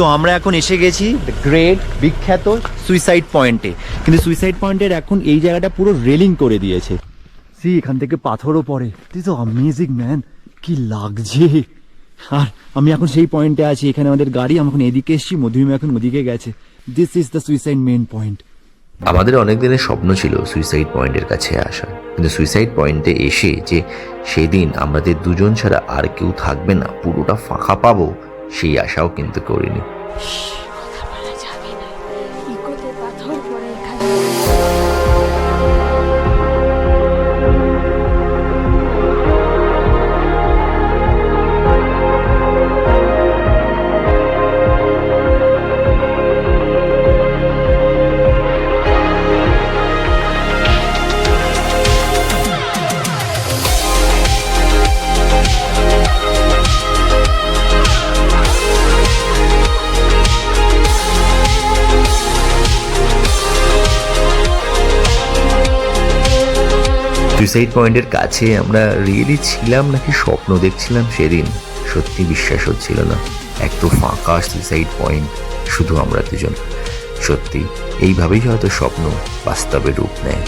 So আমরা এখন এসে গেছি গ্রেট বিখ্যাত সুইসাইড পয়েন্টে, কিন্তু সুইসাইড পয়েন্টের এখন এই জায়গাটা পুরো রেলিং করে দিয়েছে। সি এখান থেকে পাথরও পড়ে, দিস ইজ অ্যামেজিং ম্যান, কি লাগছে। আর আমি এখন সেই পয়েন্টে আছি, এখানে আমাদের গাড়ি, আমি এখন এদিকে এসেছি, মধুমিমা এখন ওদিকে গেছে। This is the suicide main point. আমাদের অনেক দিনের স্বপ্ন ছিল সুইসাইড পয়েন্টের কাছে আসা, কিন্তু সুইসাইড পয়েন্টে এসে যে সেদিন আমাদের দুজন ছাড়া আর কেউ থাকবে না, পুরোটা ফাঁকা পাবো, সেই আশাও কিন্তু করিনি। সুইসাইড পয়েন্টের কাছে আমরা রিয়েলি ছিলাম নাকি স্বপ্ন দেখছিলাম সেদিন সত্যি বিশ্বাস হচ্ছিল না। এক তো ফাঁকা সুইসাইড পয়েন্ট, শুধু আমরা দুজন। সত্যি এইভাবেই হয়তো স্বপ্ন বাস্তবে রূপ নেয়।